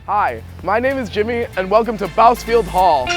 Hi, my name is Jimmy and welcome to Bousfield Hall.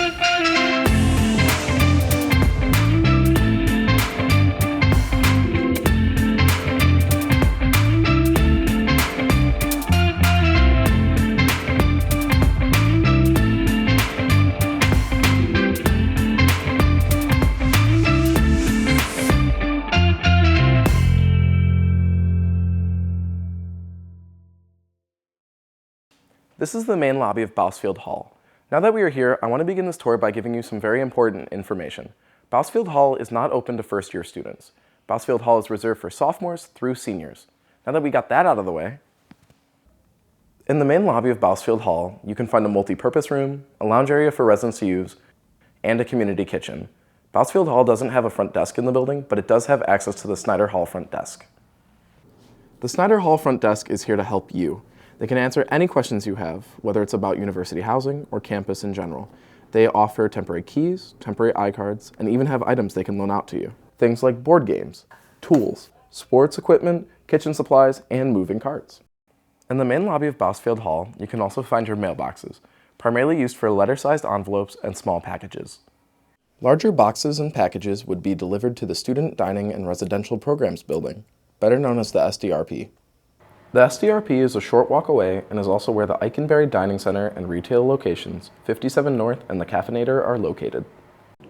This is the main lobby of Bousfield Hall. Now that we are here, I want to begin this tour by giving you some very important information. Bousfield Hall is not open to first-year students. Bousfield Hall is reserved for sophomores through seniors. Now that we got that out of the way, in the main lobby of Bousfield Hall, you can find a multi-purpose room, a lounge area for residents to use, and a community kitchen. Bousfield Hall doesn't have a front desk in the building, but it does have access to the Snyder Hall front desk. The Snyder Hall front desk is here to help you. They can answer any questions you have, whether it's about university housing or campus in general. They offer temporary keys, temporary iCards, and even have items they can loan out to you. Things like board games, tools, sports equipment, kitchen supplies, and moving carts. In the main lobby of Bousfield Hall, you can also find your mailboxes, primarily used for letter-sized envelopes and small packages. Larger boxes and packages would be delivered to the Student Dining and Residential Programs Building, better known as the SDRP. The SDRP is a short walk away and is also where the Ikenberry Dining Center and retail locations, 57 North and the Caffeinator, are located.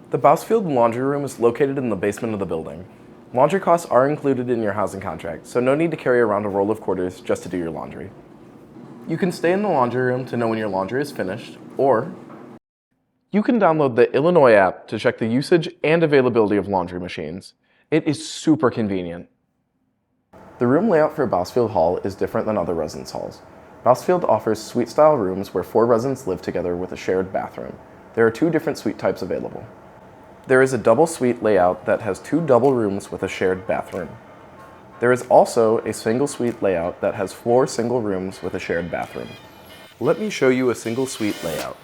The Bousfield Laundry Room is located in the basement of the building. Laundry costs are included in your housing contract, so no need to carry around a roll of quarters just to do your laundry. You can stay in the laundry room to know when your laundry is finished, or you can download the Illinois app to check the usage and availability of laundry machines. It is super convenient. The room layout for Bousfield Hall is different than other residence halls. Bousfield offers suite-style rooms where 4 residents live together with a shared bathroom. There are 2 different suite types available. There is a double suite layout that has 2 double rooms with a shared bathroom. There is also a single suite layout that has 4 single rooms with a shared bathroom. Let me show you a single suite layout.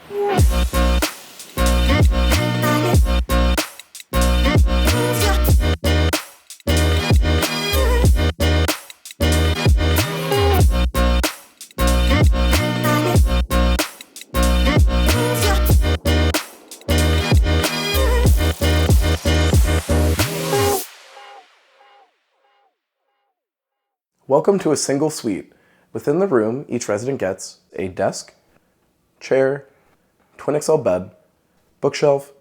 Welcome to a single suite. Within the room, each resident gets a desk, chair, twin XL bed, bookshelf,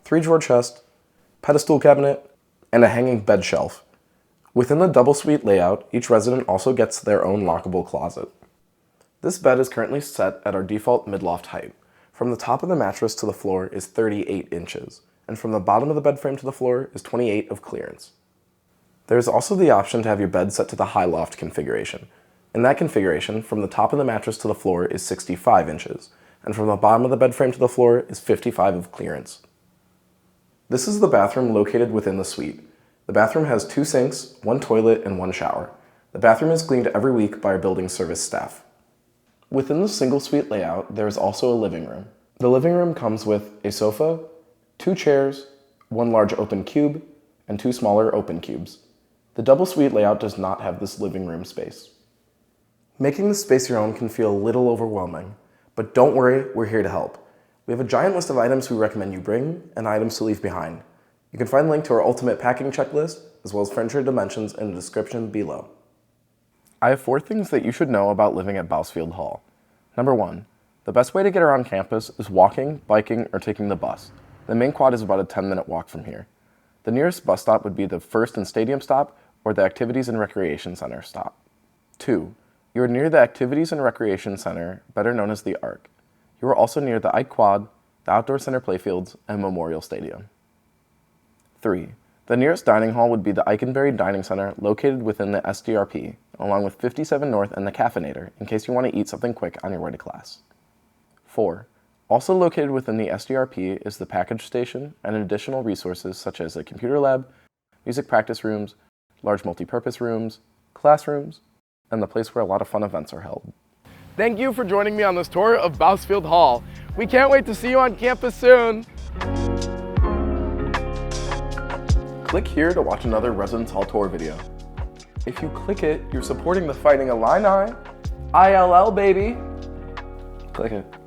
3-drawer chest, pedestal cabinet, and a hanging bed shelf. Within the double suite layout, each resident also gets their own lockable closet. This bed is currently set at our default mid-loft height. From the top of the mattress to the floor is 38 inches, and from the bottom of the bed frame to the floor is 28 of clearance. There is also the option to have your bed set to the high loft configuration. In that configuration, from the top of the mattress to the floor is 65 inches, and from the bottom of the bed frame to the floor is 55 of clearance. This is the bathroom located within the suite. The bathroom has 2 sinks, 1 toilet, and 1 shower. The bathroom is cleaned every week by our building service staff. Within the single suite layout, there is also a living room. The living room comes with a sofa, 2 chairs, 1 large open cube, and 2 smaller open cubes. The double suite layout does not have this living room space. Making this space your own can feel a little overwhelming, but don't worry, we're here to help. We have a giant list of items we recommend you bring and items to leave behind. You can find a link to our ultimate packing checklist, as well as furniture dimensions in the description below. I have 4 things that you should know about living at Bousfield Hall. Number 1, the best way to get around campus is walking, biking, or taking the bus. The main quad is about a 10-minute walk from here. The nearest bus stop would be the First and Stadium stop or the Activities and Recreation Center stop. 2, you are near the Activities and Recreation Center, better known as the ARC. You are also near the Ike Quad, the Outdoor Center Playfields, and Memorial Stadium. 3, the nearest dining hall would be the Ikenberry Dining Center located within the SDRP, along with 57 North and the Caffeinator, in case you want to eat something quick on your way to class. 4, also located within the SDRP is the package station and additional resources such as a computer lab, music practice rooms, large multi-purpose rooms, classrooms, and the place where a lot of fun events are held. Thank you for joining me on this tour of Bousfield Hall. We can't wait to see you on campus soon. Click here to watch another Residence Hall tour video. If you click it, you're supporting the Fighting Illini. ILL, baby. Click it.